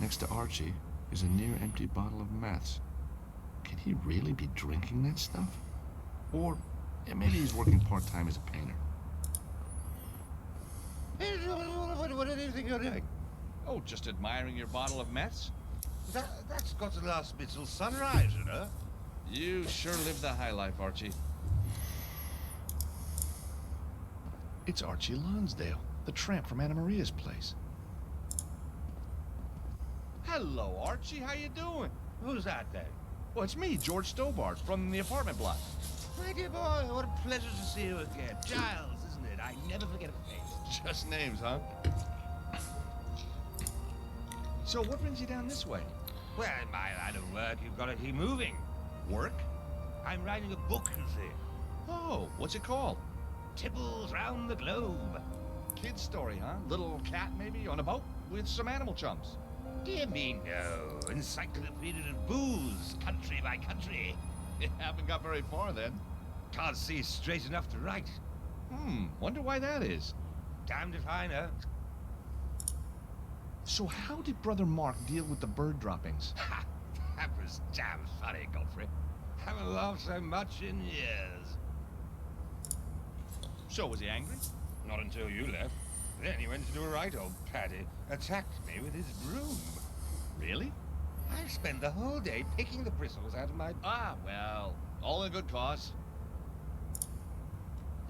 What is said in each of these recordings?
next to Archie is a near-empty bottle of meths. Can he really be drinking that stuff? Or maybe he's working part-time as a painter. What do you think you're doing? Oh, just admiring your bottle of meths? That's got to last me till sunrise, you know? You sure live the high life, Archie. It's Archie Lonsdale, the tramp from Anna Maria's place. Hello, Archie. How you doing? Who's that then? Well, it's me, George Stobbart, from the apartment block. My dear boy, what a pleasure to see you again. Giles, isn't it? I never forget a face. Just names, huh? So what brings you down this way? Well, in my line of work, you've got to keep moving. Work? I'm writing a book, you see. Oh, what's it called? Tipples round the globe. Kid's story, huh? Little cat, maybe, on a boat with some animal chums. Dear me, no. Encyclopedia of booze, country by country. You haven't got very far, then. Can't see straight enough to write. Wonder why that is. Damned if I know. So how did Brother Mark deal with the bird droppings? Ha! That was damn funny, Godfrey. Haven't laughed so much in years. So, was he angry? Not until you left. Then he went to do a right, old Paddy. Attacked me with his broom. Really? I spent the whole day picking the bristles out of my... Ah, well, all in a good cause.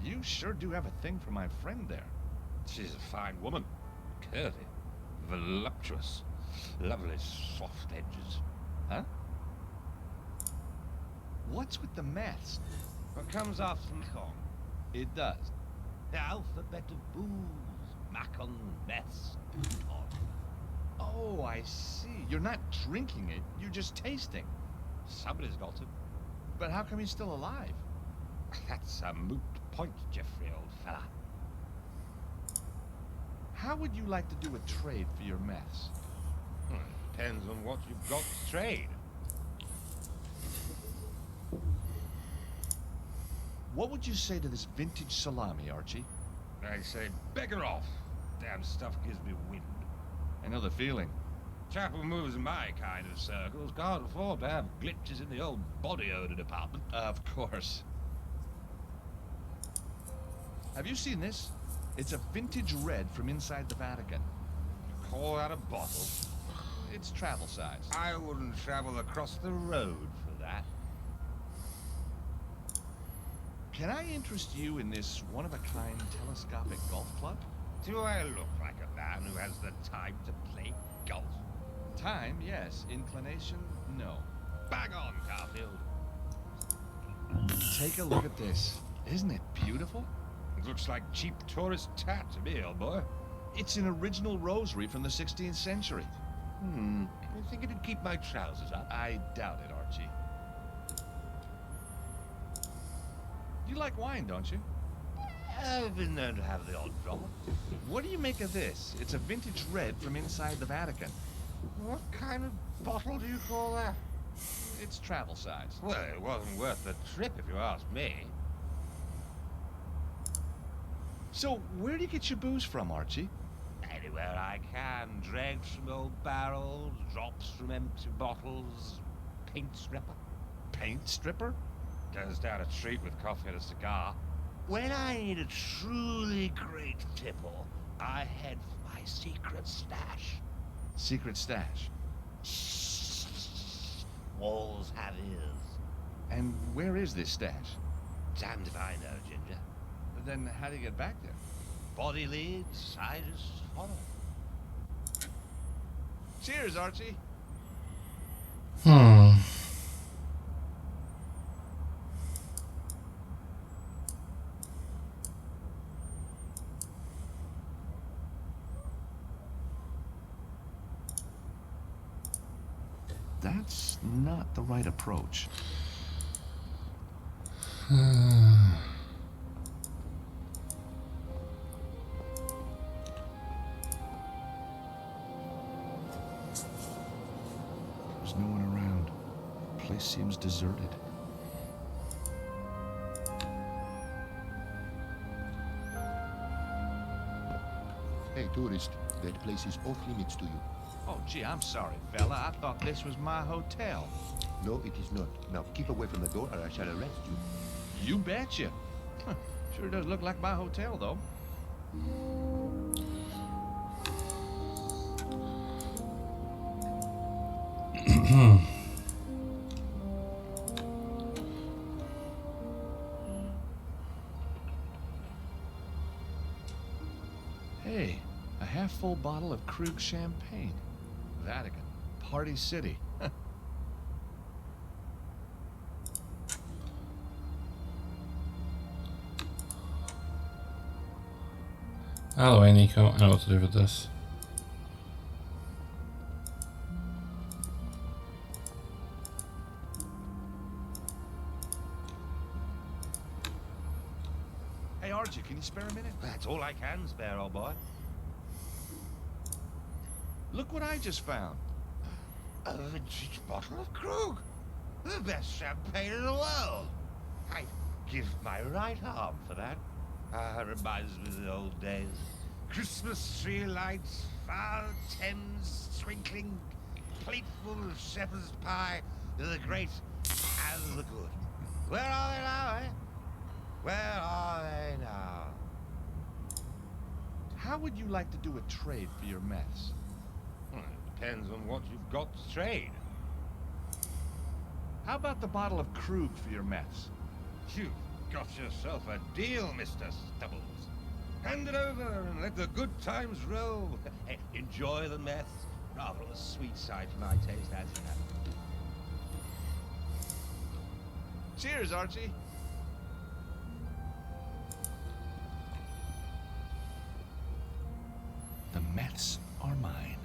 You sure do have a thing for my friend there. She's a fine woman. Curvy. Voluptuous. Lovely soft edges. Huh? What's with the meths? What comes after Macon? It does. The alphabet of booze. Macon, meths, Bouton. Oh, I see. You're not drinking it, you're just tasting. Somebody's got to. But how come he's still alive? That's a moot point, Geoffrey, old fella. How would you like to do a trade for your meths? Depends on what you've got to trade. What would you say to this vintage salami, Archie? I say, beggar off. Damn stuff gives me wind. I know the feeling. Chap who moves in my kind of circles can't afford to have glitches in the old body odor department. Of course. Have you seen this? It's a vintage red from inside the Vatican. You call that a bottle? It's travel size. I wouldn't travel across the road for that. Can I interest you in this one-of-a-kind telescopic golf club? Do I look like a man who has the time to play golf? Time, yes. Inclination, no. Bang on, Garfield. Take a look at this. Isn't it beautiful? It looks like cheap tourist tat to me, old boy. It's an original rosary from the 16th century. You think it'd keep my trousers up? I doubt it, Archie. You like wine, don't you? I've been known to have the odd drop. What do you make of this? It's a vintage red from inside the Vatican. What kind of bottle do you call that? It's travel size. Well, it wasn't worth the trip if you ask me. So, where do you get your booze from, Archie? Anywhere I can. Dregs from old barrels, drops from empty bottles, paint stripper. Paint stripper? Goes down a treat with coffee and a cigar. When I need a truly great tipple, I head for my secret stash. Secret stash. Walls have ears. And where is this stash? Damned if I know, Ginger. Then how do you get back there? Body leads, I just follow. Cheers, Archie. That's not the right approach. There's no one around. The place seems deserted. Hey, tourist, that place is off limits to you. Oh, gee, I'm sorry, fella. I thought this was my hotel. No, it is not. Now keep away from the door or I shall arrest you. You betcha. Huh, sure does look like my hotel, though. Hey, a half-full bottle of Krug champagne. Vatican. Party City. Out of the way, Nico. I know what to do with this. Hey, Archie, can you spare a minute? That's all I can spare, old boy. Look what I just found. A vintage bottle of Krug. The best champagne in the world. I'd give my right arm for that. Reminds me of the old days. Christmas tree lights, far Thames twinkling, plateful of shepherd's pie, the great and the good. Where are they now, eh? Where are they now? How would you like to do a trade for your mess? Well, it depends on what you've got to trade. How about the bottle of Krug for your mess? You've got yourself a deal, Mr. Stubbles. Hand it over and let the good times roll. Hey, enjoy the mess. Rather on the sweet side for my taste, as you have. Cheers, Archie. The meths are mine.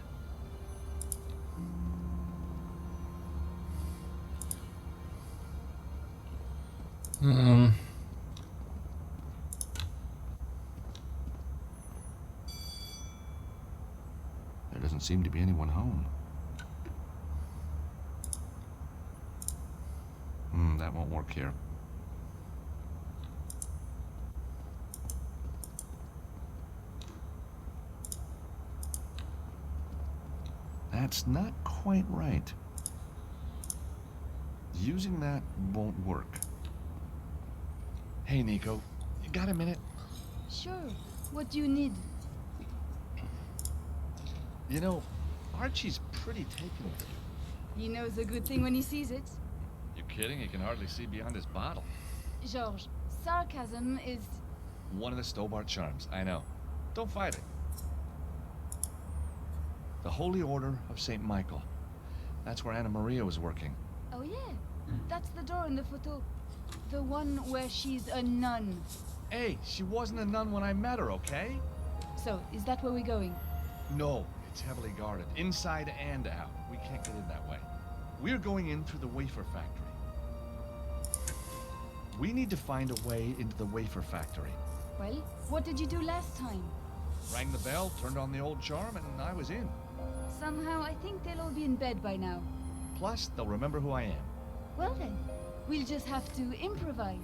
There doesn't seem to be anyone home. That won't work here. That's not quite right. Using that won't work. Hey, Nico. You got a minute? Sure. What do you need? You know, Archie's pretty taken with you. He knows a good thing when he sees it. You kidding? He can hardly see beyond his bottle. George, sarcasm is... One of the Stobbart charms, I know. Don't fight it. The Holy Order of St. Michael. That's where Anna Maria was working. Oh yeah, that's the door in the photo. The one where she's a nun. Hey, she wasn't a nun when I met her, okay? So, is that where we're going? No, it's heavily guarded, inside and out. We can't get in that way. We're going in through the wafer factory. We need to find a way into the wafer factory. Well, what did you do last time? Rang the bell, turned on the old charm, and I was in. Somehow, I think they'll all be in bed by now. Plus, they'll remember who I am. Well then, we'll just have to improvise.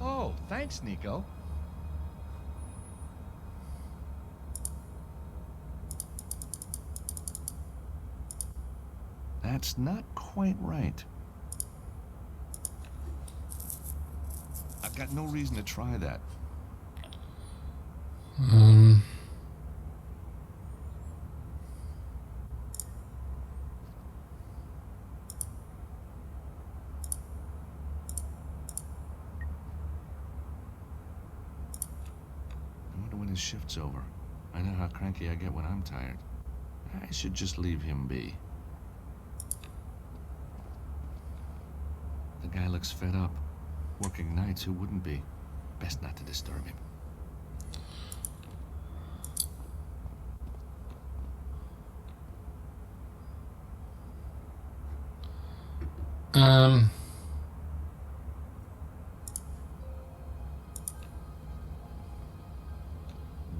Oh, thanks, Nico. That's not quite right. I've got no reason to try that. I wonder when his shift's over. I know how cranky I get when I'm tired. I should just leave him be. The guy looks fed up. Working nights, who wouldn't be? Best not to disturb him.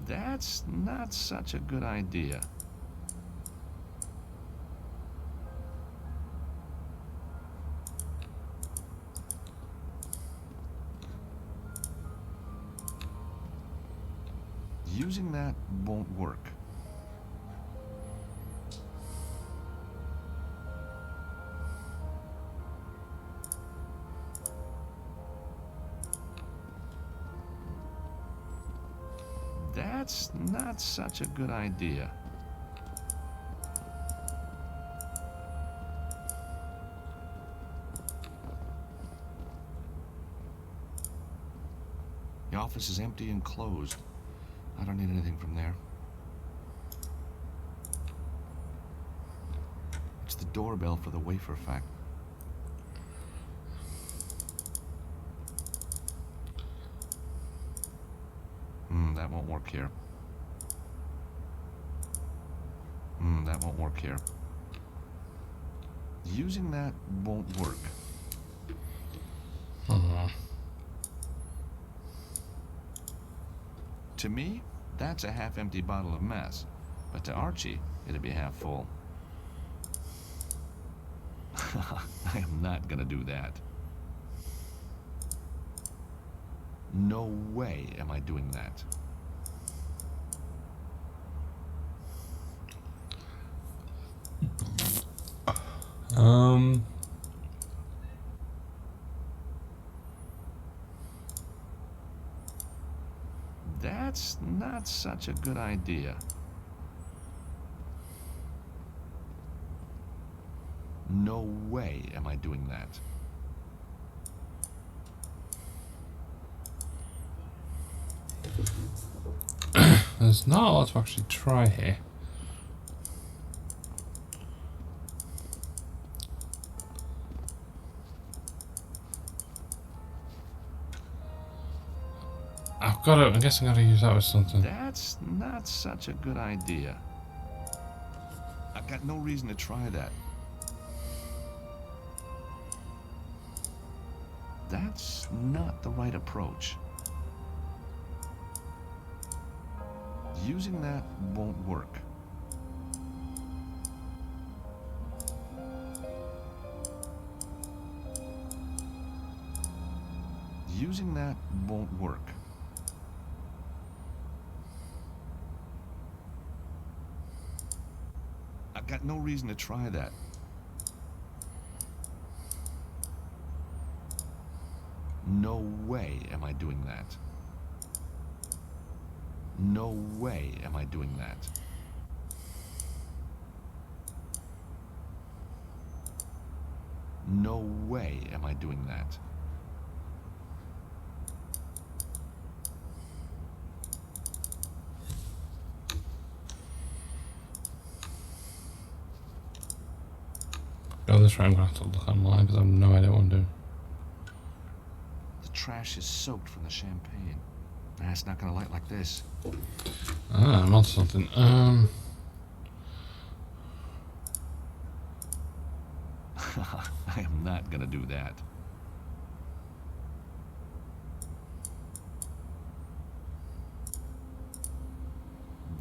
That's not such a good idea. Using that won't work. That's not such a good idea. The office is empty and closed. I don't need anything from there. It's the doorbell for the wafer factory. That won't work here. That won't work here. Using that won't work. To me, that's a half-empty bottle of mess. But to Archie, it'd be half full. I am not gonna do that. No way am I doing that. That's not such a good idea. No way am I doing that. There's not a lot to actually try here. I guess I'm gonna use that with something. That's not such a good idea. I've got no reason to try that. That's not the right approach. Using that won't work. Using that won't work. I've got no reason to try that. No way am I doing that. No way am I doing that. No way am I doing that. Go this way, I'm gonna have to look online because I have no idea what I'm doing. The trash is soaked from the champagne. Nah, it's not gonna light like this. Ah, I'm onto something. I am not gonna do that.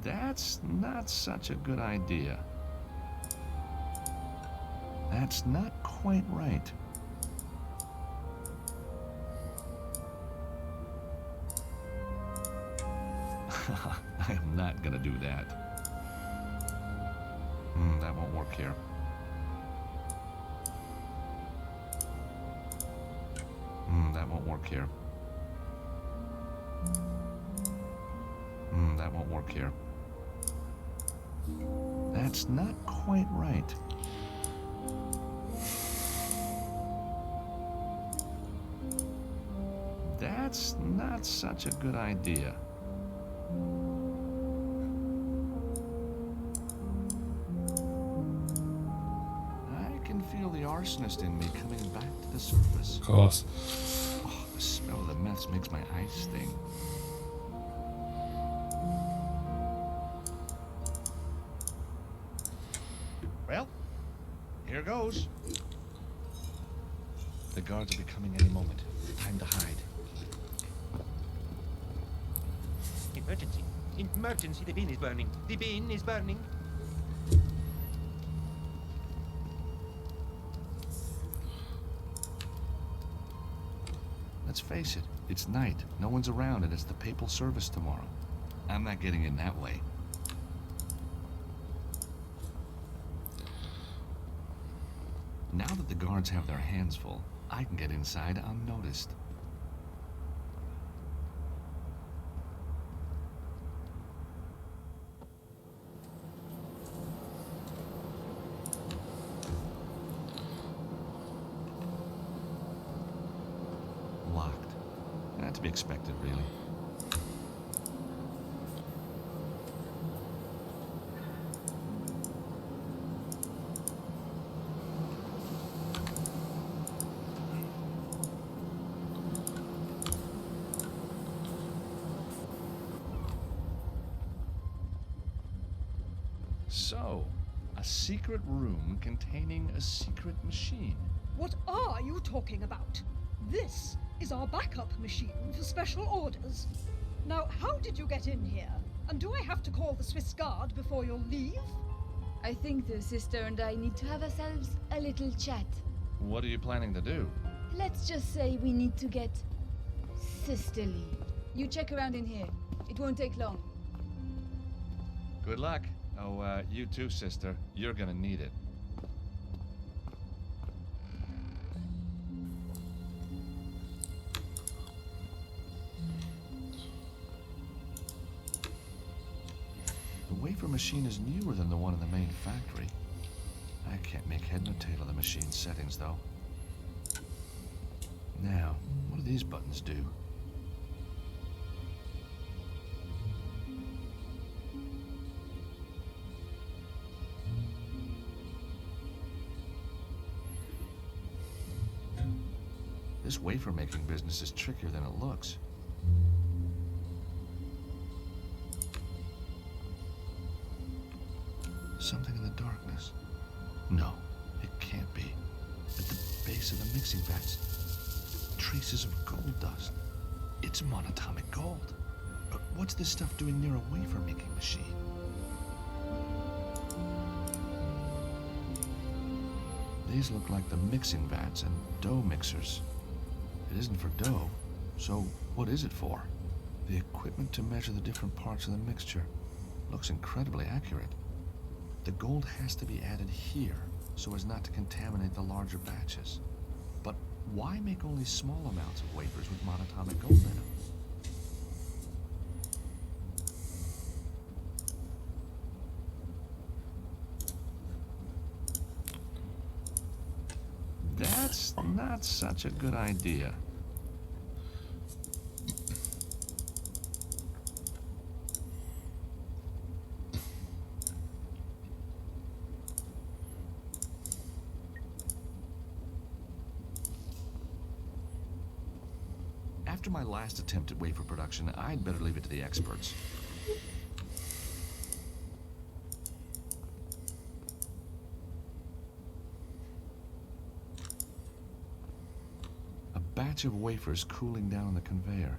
That's not such a good idea. That's not quite right. I am not gonna do that. That won't work here. That won't work here. That won't work here. That's not quite right. That's not such a good idea. I can feel the arsonist in me coming back to the surface. Of course. Oh, the smell of the meth makes my eyes sting. Well, here goes. The guards will be coming any moment. Time to hide. Emergency! Emergency! The bin is burning! The bin is burning! Let's face it, it's night, no one's around, and it's the papal service tomorrow. I'm not getting in that way. Now that the guards have their hands full, I can get inside unnoticed. be expected, really. So, a secret room containing a secret machine. What are you talking about? This is our backup machine for special orders. Now, how did you get in here? And do I have to call the Swiss Guard before you'll leave? I think the sister and I need to have ourselves a little chat. What are you planning to do? Let's just say we need to get sisterly. You check around in here. It won't take long. Good luck. Oh, you too, sister. You're gonna need it. The wafer machine is newer than the one in the main factory. I can't make head nor tail of the machine's settings, though. Now, what do these buttons do? This wafer-making business is trickier than it looks. Something in the darkness. No, it can't be. At the base of the mixing vats, traces of gold dust. It's monatomic gold. But what's this stuff doing near a wafer-making machine? These look like the mixing vats and dough mixers. It isn't for dough, so what is it for? The equipment to measure the different parts of the mixture. Looks incredibly accurate. The gold has to be added here so as not to contaminate the larger batches. But why make only small amounts of wafers with monatomic gold in them? That's not such a good idea. After my last attempt at wafer production, I'd better leave it to the experts. A batch of wafers cooling down on the conveyor.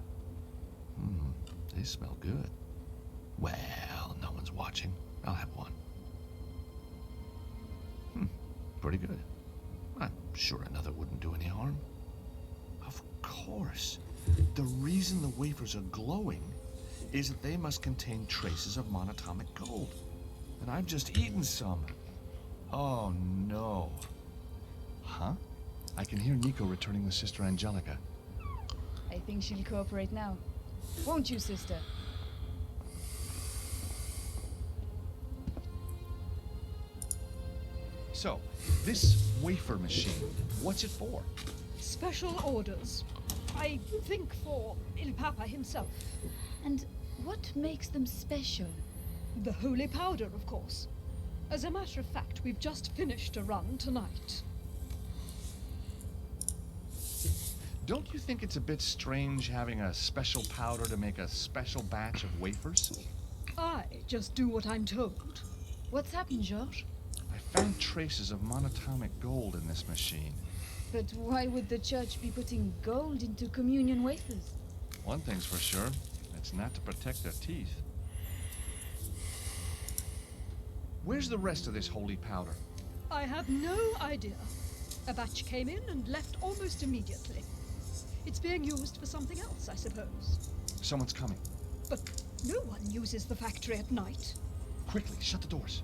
They smell good. Well, no one's watching. I'll have one. Pretty good. I'm sure another wouldn't do any harm. Of course. The reason the wafers are glowing is that they must contain traces of monatomic gold. And I've just eaten some. Oh, no. Huh? I can hear Nico returning with Sister Angelica. I think she'll cooperate now. Won't you, sister? So, this wafer machine, what's it for? Special orders. I think for Il Papa himself. And what makes them special? The holy powder, of course. As a matter of fact, we've just finished a run tonight. Don't you think it's a bit strange having a special powder to make a special batch of wafers? I just do what I'm told. What's happened, George? I found traces of monatomic gold in this machine. But why would the church be putting gold into communion wafers? One thing's for sure, it's not to protect their teeth. Where's the rest of this holy powder? I have no idea. A batch came in and left almost immediately. It's being used for something else, I suppose. Someone's coming. But no one uses the factory at night. Quickly, shut the doors.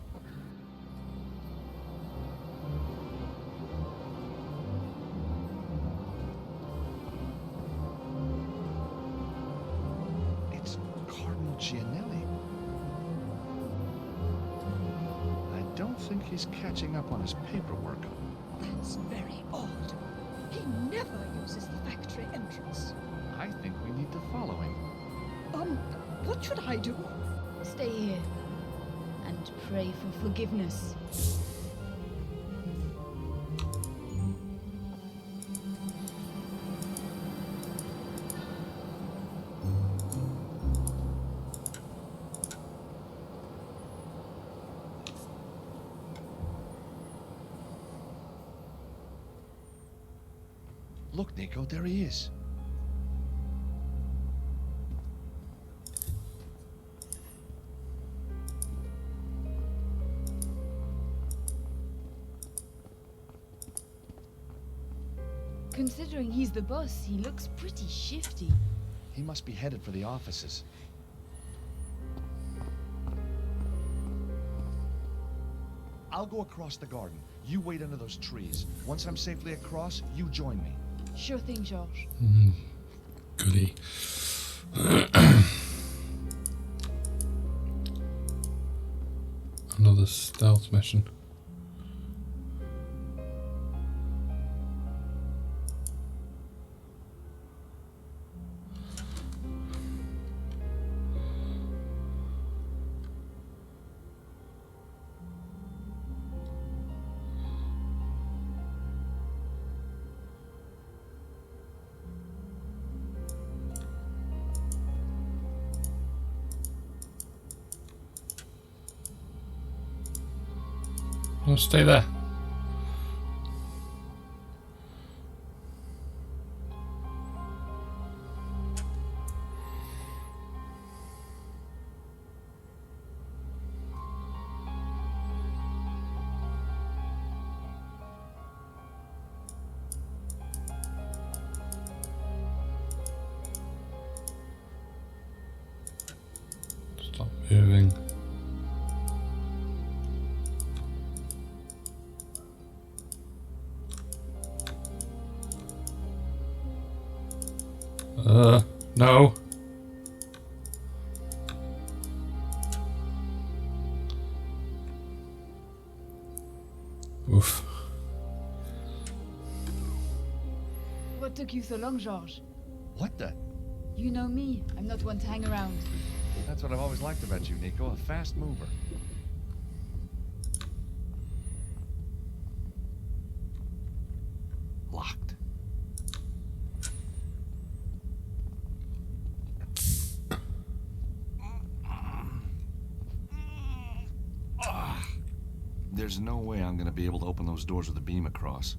It's Cardinal Gianelli. I don't think he's catching up on his paperwork. That's very odd. He never uses the factory entrance. I think we need to follow him. What should I do? Stay here and pray for forgiveness. Look, Nico, there he is. Considering he's the boss, he looks pretty shifty. He must be headed for the offices. I'll go across the garden. You wait under those trees. Once I'm safely across, you join me. Sure thing, George. Goody. Another stealth mission. Oh, stay there. Stop moving. No. Oof. What took you so long, George? What the? You know me. I'm not one to hang around. That's what I've always liked about you, Nico. A fast mover. Locked. There's no way I'm gonna be able to open those doors with a beam across.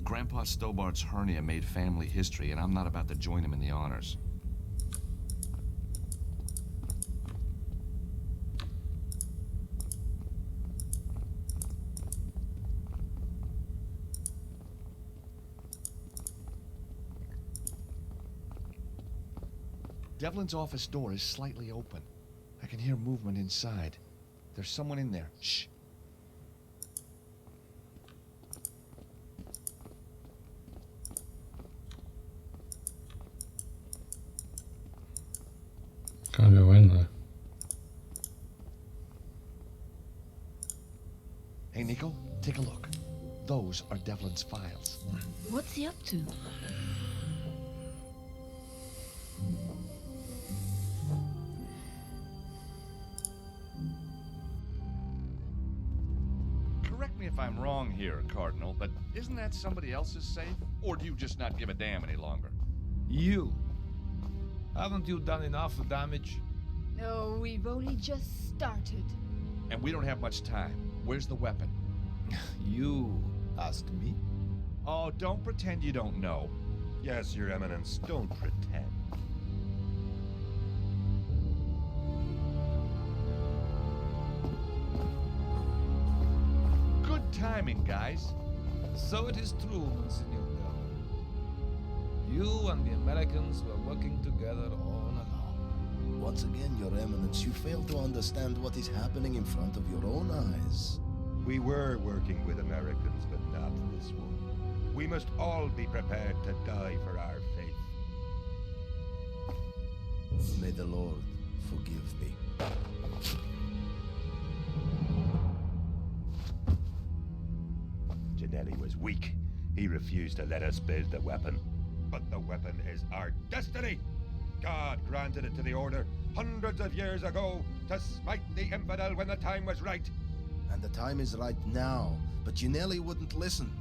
Grandpa Stobbart's hernia made family history, and I'm not about to join him in the honors. Devlin's office door is slightly open. I can hear movement inside. There's someone in there. Shh. Can't go in there. Hey, Nico, take a look. Those are Devlin's files. What's he up to? Correct me if I'm wrong here, Cardinal, but isn't that somebody else's safe? Or do you just not give a damn any longer? You. Haven't you done enough damage? No, we've only just started. And we don't have much time. Where's the weapon? You ask me? Oh, don't pretend you don't know. Yes, Your Eminence, don't pretend. Good timing, guys. So it is true, Monsignor. You and the Americans were working together all along. Once again, Your Eminence, you fail to understand what is happening in front of your own eyes. We were working with Americans, but not this one. We must all be prepared to die for our faith. May the Lord forgive me. Janelli was weak. He refused to let us build the weapon. But the weapon is our destiny. God granted it to the Order hundreds of years ago to smite the infidel when the time was right. And the time is right now, but you nearly wouldn't listen.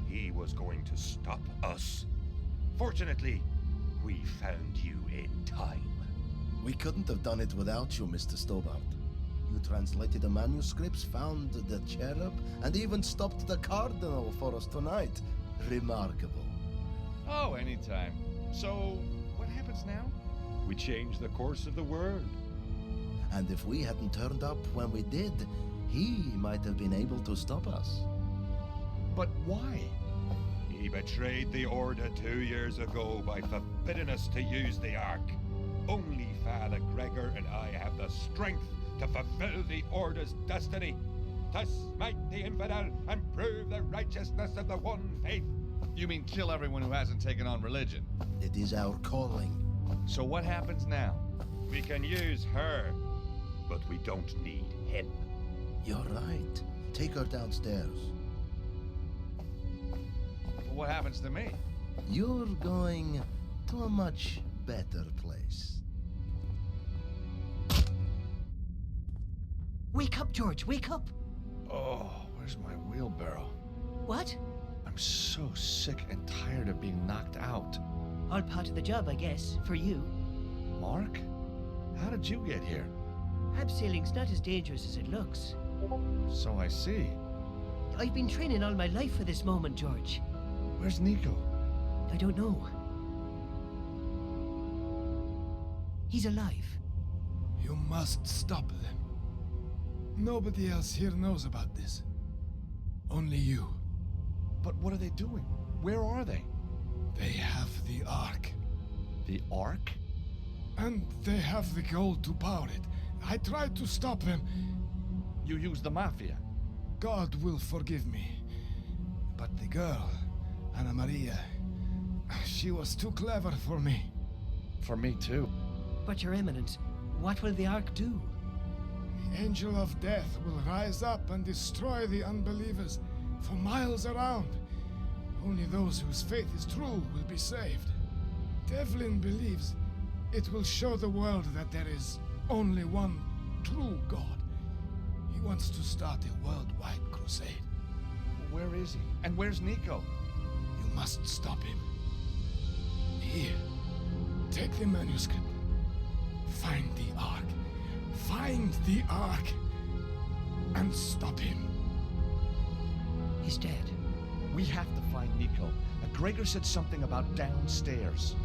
He was going to stop us. Fortunately, we found you in time. We couldn't have done it without you, Mr. Stobbart. You translated the manuscripts, found the cherub, and even stopped the cardinal for us tonight. Remarkable. Oh, anytime. So, what happens now? We changed the course of the world. And if we hadn't turned up when we did, he might have been able to stop us. But why? He betrayed the Order 2 years ago by forbidding us to use the Ark. Only Father Gregor and I have the strength to fulfill the Order's destiny, to smite the infidel and prove the righteousness of the one faith. You mean kill everyone who hasn't taken on religion? It is our calling. So what happens now? We can use her, but we don't need him. You're right. Take her downstairs. But what happens to me? You're going to a much better place. Wake up, George, wake up! Oh, where's my wheelbarrow? What? I'm so sick and tired of being knocked out. All part of the job, I guess, for you. Mark? How did you get here? Abseiling's not as dangerous as it looks. So I see. I've been training all my life for this moment, George. Where's Nico? I don't know. He's alive. You must stop them. Nobody else here knows about this. Only you. But what are they doing? Where are they? They have the Ark. The Ark? And they have the gold to power it. I tried to stop them. You use the Mafia. God will forgive me. But the girl, Anna Maria, she was too clever for me. For me too. But, Your Eminence, what will the Ark do? The Angel of Death will rise up and destroy the unbelievers for miles around. Only those whose faith is true will be saved. Devlin believes it will show the world that there is only one true God. He wants to start a worldwide crusade. Where is he? And where's Nico? You must stop him. Here, take the manuscript. Find the Ark. Find the Ark. And stop him. He's dead. We have to find Nico. Gregor said something about downstairs.